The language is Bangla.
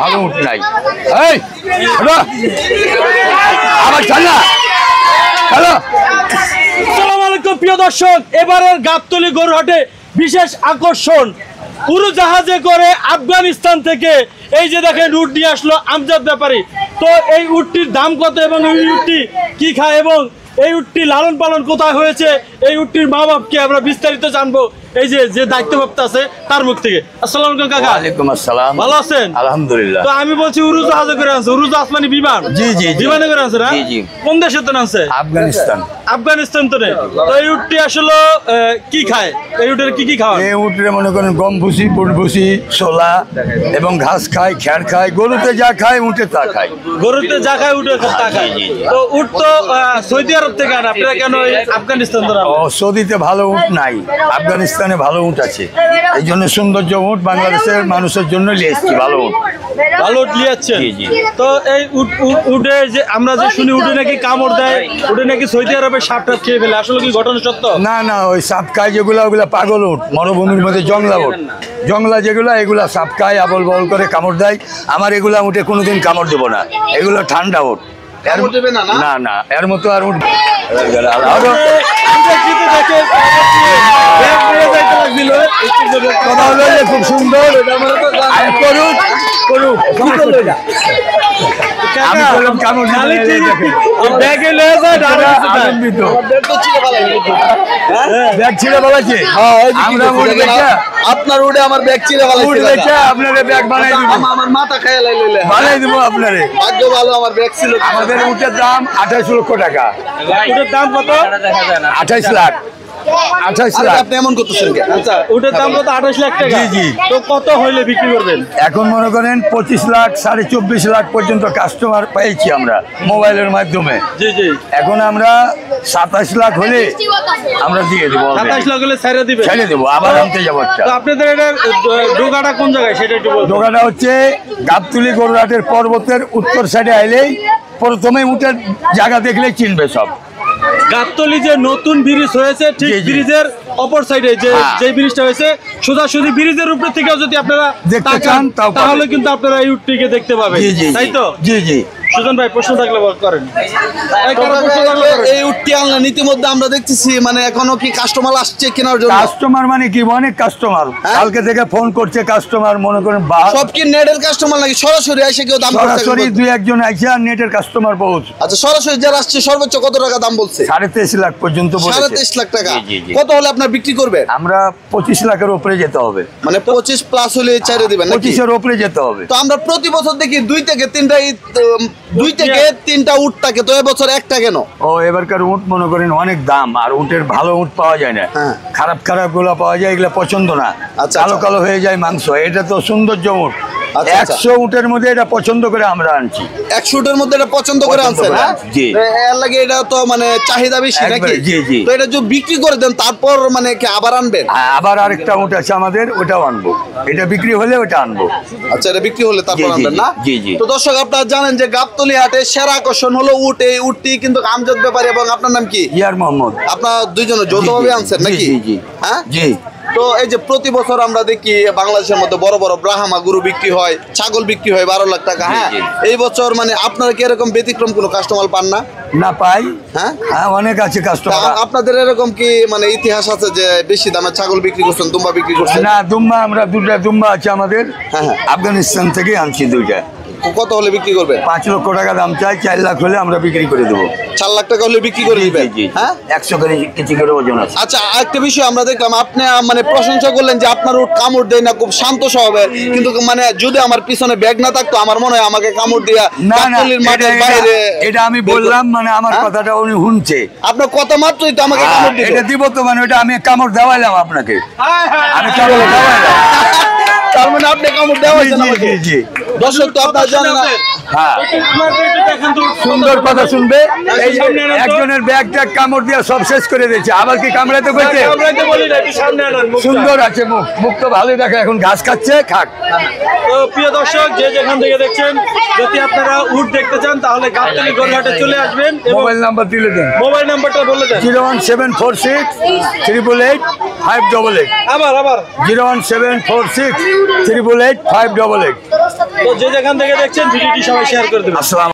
ভালো উঠ নাই এই আবার চল না হ্যালো আসসালামু আলাইকুম প্রিয় দর্শক, এবারের গাবতলী গরুহাটে বিশেষ আকর্ষণ উড়োজাহাজে করে আফগানিস্তান থেকে এই যে দেখেন উট নিয়ে আসলো আমজাদ ব্যাপারী। তো এই উটটির দাম কত এবং এই উটটি কি খায় এবং এই উটটি লালন পালন কোথায় হয়েছে, এই উটটির মা বাপকে আমরা বিস্তারিত জানবো এই যে দায়িত্বপ্রাপ্ত আছে তার মুখ থেকে। আসসালামু আলাইকুম কাকা। ওয়ালাইকুম আসসালাম। ভালো আছেন? আলহামদুলিল্লাহ। তো আমি বলছি উড়োজাহাজে করে আনছে, উড়োজাহাজ আসমানি বিমান। জি জি বিমানে করে আনছে না? জি জি। কোন দেশে তো আনছে? আফগানিস্তান। আফগানিস্তান তো নেই। তো এই উটটি আসলে কি খায়, এই উটের কি খাওয়া? এই উটরে মনে করেন গম ভুসি, পুট ভুসি, ছোলা এবং ঘাস খায়, খ্যার খায়। গরুতে যা খায় উটে তা খায়। গরুতে যা খায় উটে তা খায়। তো উট তো সৌদি আরব থেকে আনে, আপনারা কেন আফগানিস্তান ধরে? সৌদিতে ভালো উট নাই, আফগানিস্তানে ভালো উট আছে। এই জন্য সৌন্দর্য উট বাংলাদেশের মানুষের জন্য নিয়ে এসেছি। ভালো উট, ভালো উট নিয়ে যাচ্ছেন। তো এই উটে যে আমরা যে শুনি উটে নাকি কামড় দেয়, উটে নাকি সৌদি আরবে সাপ টাপ খেয়ে ফেলে, আসলে কি ঘটনা সত্য? না না, ওই সাপ খায় যেগুলো ওগুলা পাগল উট, মরুভূমির মধ্যে জংলা উট। জংলা যেগুলো এগুলা সাপ খায়, আবল বল করে কামড় দেয়। আমার এগুলা উঠে কোনোদিন কামড় দেবো না, এগুলো ঠান্ডা উট। না না, এর মতো আর উঠ কথা হলো যে খুব সুন্দর করুক করুক। আপনার উড়ে আমার ব্যাগ ছিঁড়ে আপনার ব্যাগ বানাই দিব, আমার মাথা খেয়ে বানাই দিব আপনারে। ভাগ্য ভালো আমার ব্যাগ ছিল। আমাদের উটের দাম 28 লক্ষ টাকা। উটের দাম কত? 28 লাখ। 28 লাখ। আপনি এমন করতেছেন? আচ্ছা, উটের দাম কত? 28 লাখ টাকা। জি জি। তো কত হইলে বিক্রি করবেন? এখন মনে করেন 25 লাখ 24.5 লাখ পর্যন্ত কাস্টমার পেয়েছি আমরা মোবাইলের মাধ্যমে। জি জি। এখন আমরা 27 লাখ হলে আমরা দিয়ে দেবো। 27 লাখ হলে ছেড়ে দিবেন? ছেড়ে দেবো, আবার আনতে যাবো। তো আপনাদের এটা ডোগাটা কোন জায়গায় সেটা একটু বলুন। দোকানটা হচ্ছে গাবতলী গরুহাটের পর্বতের উত্তর সাইডে আইলেই প্রথমে উঠের জায়গা দেখলেই চিনবে সব। গাবতলী যে নতুন ব্রিজ হয়েছে, ঠিক ব্রিজের অপর সাইডে যে ব্রিজটা হয়েছে, সোজাসুজি ব্রিজের উপর থেকে যদি আপনারা দেখতে চান তাহলে কিন্তু আপনারা এই উটটিকে দেখতে পাবেন, তাই তো? জি জি। সুজন ভাই প্রশ্ন থাকলে করেন। এই উটটি আনলেন, ইতিমধ্যে আমরা দেখতেছি মানে এখনো কি কাস্টমার আসছে কেনার জন্য? কাস্টমার মানে কি, অনেক কাস্টমার কালকে থেকে ফোন করছে। কাস্টমার মনে করেন সব কি নেটের কাস্টমার নাকি সরাসরি এসে কেউ দাম বলছে? সরাসরি 2-1 আইছে, আর নেটের কাস্টমার বহুত। আচ্ছা, সরাসরি যারা আসছে সর্বোচ্চ কত টাকা দাম বলছে? 23.5 লাখ পর্যন্ত বলেছে। 23.5 লাখ টাকা। জি, জি। কত হলে আপনার বিক্রি করবেন? আমরা 25 লাখের উপরে যেতে হবে। মানে 25 প্লাস হলে ছেড়ে দিবেন নাকি? 25 এর উপরে যেতে হবে। তো আমরা প্রতি বছর দেখি 2 থেকে 3টা উট থাকে, তো এবছর একটা কেন? ও এবারকার উট মনে করেন অনেক দাম, আর উটের ভালো উট পাওয়া যায় না। খারাপ খারাপ গুলো পাওয়া যায়, এগুলো পছন্দ না। কালো কালো হয়ে যায় মাংস। এটা তো সৌন্দর্য উট। 100 উটের মধ্যে এটা পছন্দ করে আমরা আনছি। 100 উটের মধ্যে এটা পছন্দ করে আনছেন? জি। এর লাগে এটা তো মানে চাহিদা বেশি নাকি? জি জি। তো এটা যদি বিক্রি করে দেন তারপর মানে কি আবার আনবেন? আবার আরেকটা উট আছে আমাদের, ওটাও আনবো। এটা বিক্রি হলে ওটা আনবো। আচ্ছা, এটা বিক্রি হলে তারপর আনবেন না? জি জি। তো দর্শক, আপনারা জানেন যে গাবতলী হাটে সেরা আকর্ষণ হলো উট। এই উটটি কিন্তু আমজাদ ব্যাপারী, এবং আপনার নাম কি? ইয়ার মোহাম্মদ। আপনারা দুইজনে যৌথভাবে আনছেন নাকি? জি জি। হ্যাঁ জি। তো এই যে প্রতি বছর আমরা দেখি বাংলাদেশের মধ্যে বড় বড় ব্রাহ্মা গরু বিক্রি হয়, ছাগল বিক্রি হয় 12 লাখ টাকা। হ্যাঁ, এই বছর মানে আপনারা কি এরকম ব্যতিক্রম কোনো কাস্টমার পান না? না পাই। হ্যাঁ, অনেক আছে কাস্টমার। আপনাদের এরকম কি মানে ইতিহাস আছে যে বেশি দামে ছাগল বিক্রি করছেন, দুম্বা বিক্রি করছেন? না, দুম্বা আমরা 2টা দুম্বা আছে আমাদের। আফগানিস্তান থেকে আনছি 2টা। কত হলে বিক্রি করবে? 5 লক্ষ টাকা দাম চাই, 4 লাখ হলে আমরা বিক্রি করে দেবো। 4 লাখ টাকা হলে বিক্রি করে দিবেন? হ্যাঁ, 100 কেজি করে ওজন আছে। আচ্ছা, আরেকটা বিষয় আমরা দেখলাম, আপনি মানে প্রশংসা করলেন যে আপনার উট কামড় দেয় না, খুব শান্ত স্বভাবের। কিন্তু মানে যদি আমার পিছনে ব্যাগ না থাকতো, আমার মনে হয় আমাকে কামড় দিয়া গাবতলীর মাঠের বাইরে। এটা আমি বললাম মানে আমার কথাটা উনি শুনছে। আপনার কথা মাত্রই তো আমাকে কামড় দিল। এটা দিব তো, মানে ওটা আমি কামড় দেওয়াইলাম আপনাকে। আমি কামড় দেওয়াইলাম, তার মানে আপনি কামড় দেওয়াইছেন আমাকে। জি জি। দর্শক তো আপনারা জানেন না। হ্যাঁ, সুন্দর কথা শুনবে। এই একজনের ব্যাগ ট্যাগ কামড় দিয়ে সব শেষ করে দিয়েছে, আবার কি কামড়াইতে বলছে? সুন্দর আছে মুখ, মুখ তো ভালোই দেখা। এখন ঘাস খাচ্ছে, খাক। তো প্রিয় দর্শক, যে যেখান থেকে দেখছেন, যদি আপনারা উট দেখতে চান তাহলে গাবতলী গরুহাটে চলে আসবেন। মোবাইল নাম্বার দিলে দেন। মোবাইল নাম্বারটা বলে দেন। 01746 888 588। আবার 01746 888 588। তো যে যেখান থেকে দেখছেন ভিডিওটি সবাই শেয়ার করে দেবেন। আসসালাম।